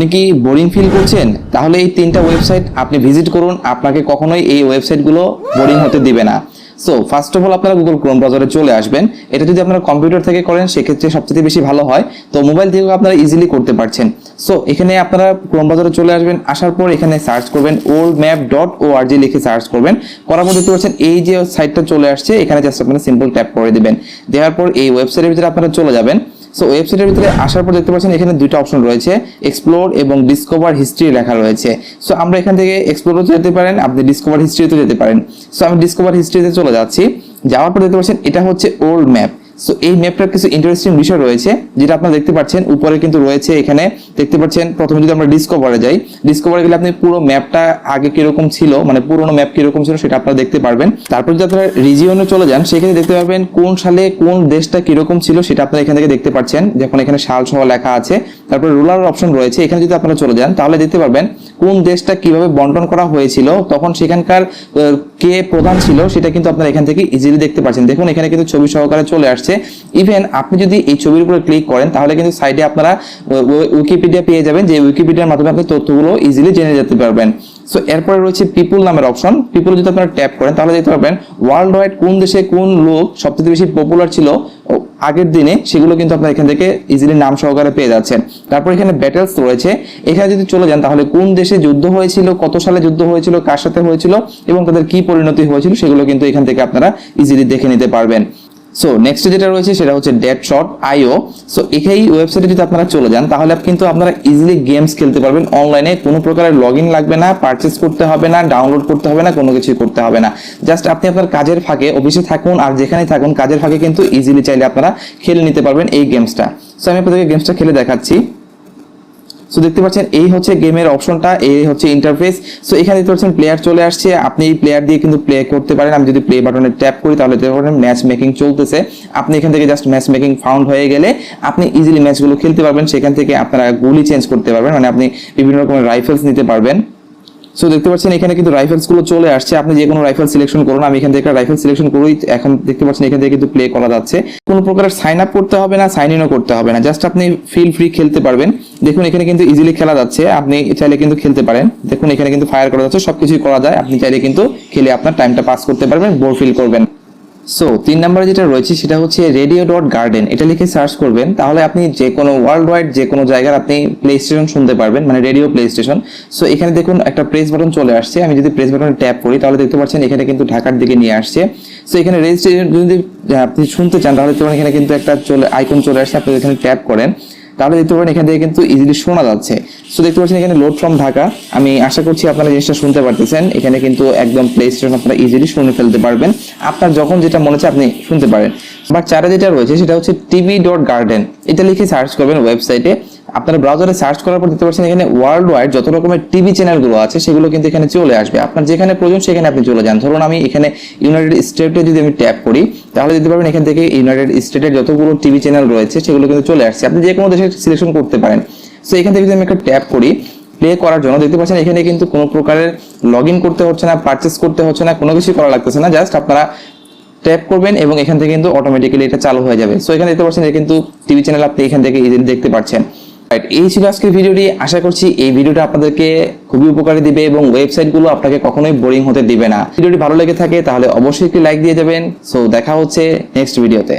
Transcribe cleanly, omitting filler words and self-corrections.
আপনি কি boring feel করছেন? তাহলে এই 3টা ওয়েবসাইট আপনি ভিজিট করুন, আপনাকে কখনোই এই ওয়েবসাইটগুলো বোরিং হতে দিবে না। সো ফার্স্ট অফ অল আপনারা গুগল ক্রোম ব্রাউজারে চলে আসবেন। এটা যদি আপনারা কম্পিউটার থেকে করেন সেক্ষেত্রে সবচেয়ে বেশি ভালো হয়, তো মোবাইল থেকেও আপনারা ইজিলি করতে পারছেন। সো এখানে আপনারা ক্রোম ব্রাউজারে চলে আসবেন, আসার পর এখানে সার্চ করবেন oldmap.org লিখে সার্চ করবেন। করার পর দেখতে পাচ্ছেন এই যে সাইটটা চলে আসছে, এখানে জাস্ট আপনারা সিম্পল ট্যাপ করে দিবেন। দেওয়ার পর এই ওয়েবসাইটের ভিতরে আপনারা চলে যাবেন। সো ওয়েবসাইটের ভিতরে আসার পর দেখতে পাচ্ছেন এখানে দুইটা অপশন রয়েছে, এক্সপ্লোর এবং ডিসকভার হিস্ট্রি লেখা রয়েছে। সো আমরা এখান থেকে এক্সপ্লোরও যেতে পারেন, আপনি ডিসকভার হিস্ট্রিতে যেতে পারেন। সো আমি ডিসকভার হিস্ট্রিতে চলে যাচ্ছি। যাওয়ার পর দেখতে পাচ্ছেন এটা হচ্ছে ওল্ড ম্যাপ। সো এই ম্যাপটার কিছু ইন্টারেস্টিং বিষয় রয়েছে যেটা আপনারা দেখতে পাচ্ছেন উপরে কিন্তু রয়েছে। এখানে দেখতে পাচ্ছেন প্রথমে যদি আমরা ডিসকভারে যাই, ডিসকভারে গেলে আপনি পুরো ম্যাপটা আগে কিরকম ছিল, মানে পুরোনো ম্যাপ কিরকম ছিল সেটা আপনারা দেখতে পারবেন। তারপর যদি আপনারা রিজিয়নে চলে যান, সেখানে দেখতে পারবেন কোন সালে কোন দেশটা কিরকম ছিল সেটা আপনারা এখান থেকে দেখতে পাচ্ছেন, যখন এখানে সাল সহ লেখা আছে। তারপর রুলার অপশন রয়েছে, এখানে যদি আপনারা চলে যান তাহলে দেখতে পারবেন কোন দেশটা কিভাবে বন্টন করা হয়েছিল, তখন সেখানকার কে প্রধান ছিল সেটা কিন্তু আপনারা এখান থেকে ইজিলি দেখতে পাচ্ছেন। দেখুন এখানে কিন্তু ছবি সহকারে চলে আসছে। ইভেন আপনি যদি এই ছবির উপরে ক্লিক করেন তাহলে কিন্তু সাইডে আপনারা উইকিপিডিয়া পেয়ে যাবেন, যে উইকিপিডিয়ার মাধ্যমে আপনি তথ্যগুলো ইজিলি জেনে যেতে পারবেন। সো এরপরে রয়েছে পিপুল নামের অপশন। পিপুল যদি আপনারা ট্যাপ করেন তাহলে দেখতে পারবেন ওয়ার্ল্ড ওয়াইড কোন দেশে কোন লোক সবচেয়ে বেশি পপুলার ছিল আগের দিনে, সেগুলো কিন্তু আপনারা এখান থেকে ইজিলি নাম সহকারে পেয়ে যাচ্ছেন। তারপর এখানে ব্যাটেলস রয়েছে, এখানে যদি চলে যান তাহলে কোন দেশে যুদ্ধ হয়েছিল, কত সালে যুদ্ধ হয়েছিল, কার সাথে হয়েছিল এবং তাদের কি পরিণতি হয়েছিল সেগুলো কিন্তু এখান থেকে আপনারা ইজিলি দেখে নিতে পারবেন। সো নেক্সট যেটা রয়েছে সেটা হচ্ছে deadshot.io। সো এই ওয়েবসাইটে যদি আপনারা চলে যান তাহলে কিন্তু আপনারা ইজিলি গেমস খেলতে পারবেন অনলাইনে। কোনো প্রকারের লগইন লাগবে না, পারচেজ করতে হবে না, ডাউনলোড করতে হবে না, কোনো কিছুই করতে হবে না। জাস্ট আপনি আপনার কাজের ফাঁকে, অফিসে থাকুন আর যেখানেই থাকুন, কাজের ফাঁকে কিন্তু ইজিলি চাইলে আপনারা খেলে নিতে পারবেন এই গেমসটা। সো আমি আপনাদেরকে গেমসটা খেলে দেখাচ্ছি। সো দেখতে পাচ্ছেন এই হচ্ছে গেমের অপশনটা, এই হচ্ছে ইন্টারফেস। সো এখানে দেখতে পাচ্ছেন প্লেয়ার চলে আসছে, আপনি এই প্লেয়ার দিয়ে কিন্তু প্লে করতে পারেন। আমি যদি প্লে বাটনে ট্যাপ করি তাহলে দেখতে পারেন ম্যাচ মেকিং চলতেছে। আপনি এখান থেকে জাস্ট ম্যাচ মেকিং ফাউন্ড হয়ে গেলে আপনি ইজিলি ম্যাচগুলো খেলতে পারবেন। সেখান থেকে আপনারা গুলি চেঞ্জ করতে পারবেন, মানে আপনি বিভিন্ন রকমের রাইফেলস নিতে পারবেন। সো দেখতে পাচ্ছেন এখানে কিন্তু রাইফেলস গুলো চলে আসছে, আপনি যে কোনো রাইফেল সিলেকশন করুন। আমি এখান থেকে রাইফেল সিলেকশন করি, এখন দেখতে পাচ্ছেন এখান থেকে কিন্তু প্লে করা যাচ্ছে। কোনো প্রকারের সাইন আপ করতে হবে না, সাইন ইনও করতে হবে না, জাস্ট আপনি ফিল ফ্রি খেলতে পারবেন। দেখুন এখানে কিন্তু ইজিলি খেলা যাচ্ছে, আপনি চাইলে কিন্তু খেলতে পারেন। দেখুন এখানে কিন্তু ফায়ার করা যাচ্ছে, সবকিছুই করা যায়। আপনি চাইলে কিন্তু খেলে আপনার টাইমটা পাস করতে পারবেন, বোর ফিল করবেন। সো 3 নম্বরে যেটা রয়েছে সেটা হচ্ছে radio.garden। এটা লিখে সার্চ করবেন তাহলে আপনি যে কোনো ওয়ার্ল্ড ওয়াইড যে কোনো জায়গার আপনি প্লে স্টেশন শুনতে পারবেন, মানে রেডিও প্লে স্টেশন। সো এখানে দেখুন একটা প্রেস বাটন চলে আসছে, আমি যদি প্রেস বাটনে ট্যাপ করি তাহলে দেখতে পাচ্ছেন এখানে কিন্তু ঢাকার দিকে নিয়ে আসছে। সো এখানে রেজিস্ট্রেশন যদি আপনি শুনতে চান তাহলে এখানে কিন্তু একটা আইকন চলে আসছে, আপনি এখানে ট্যাপ করেন তাহলে দেখতে পারেন এখান থেকে কিন্তু ইজিলি শোনা যাচ্ছে। সো দেখতে পাচ্ছেন এখানে লোড ফ্রম ঢাকা। আমি আশা করছি আপনারা জিনিসটা শুনতে পারতেছেন। এখানে কিন্তু একদম প্লে স্টেশন আপনারা ইজিলি শুনে ফেলতে পারবেন, আপনার যখন যেটা মনে হচ্ছে আপনি শুনতে পারেন। বা 4 যেটা রয়েছে সেটা হচ্ছে tv.garden। এটা লিখে সার্চ করবেন ওয়েবসাইটে। আপনারা ব্রাউজারে সার্চ করার পর দেখতে পাচ্ছেন এখানে ওয়ার্ল্ড ওয়াইড যত রকমের টিভি চ্যানেলগুলো আছে সেগুলো কিন্তু এখানে চলে আসবে। আপনার যেখানে প্রয়োজন সেখানে আপনি চলে যান। ধরুন আমি এখানে ইউনাইটেড স্টেটে যদি আমি ট্যাপ করি তাহলে দেখতে পারবেন এখান থেকে ইউনাইটেড স্টেটের যতগুলো টিভি চ্যানেল রয়েছে সেগুলো কিন্তু চলে আসছে। আপনি যে কোনো দেশের সিলেকশন করতে পারেন। সো এখান থেকে যদি আমি একটা ট্যাপ করি প্লে করার জন্য, দেখতে পাচ্ছেন এখানে কিন্তু কোনো প্রকারের লগইন করতে হচ্ছে না, পারচেজ করতে হচ্ছে না, কোনো কিছু করা লাগতেছে না। জাস্ট আপনারা ট্যাপ করবেন এবং এখান থেকে কিন্তু অটোমেটিক্যালি এটা চালু হয়ে যাবে। সো এখানে দেখতে পাচ্ছেন এটা কিন্তু টিভি চ্যানেল আপনি এখান থেকে ইজিলি দেখতে পাচ্ছেন। এই ছিল আজকের ভিডিওটি। আশা করছি এই ভিডিওটা আপনাদেরকে খুবই উপকারী দিবে এবং ওয়েবসাইটগুলো আপনাকে কখনোই বোরিং হতে দিবে না। ভিডিওটি ভালো লেগে থাকে তাহলে অবশ্যই একটি লাইক দিয়ে যাবেন। সো দেখা হচ্ছে নেক্সট ভিডিওতে।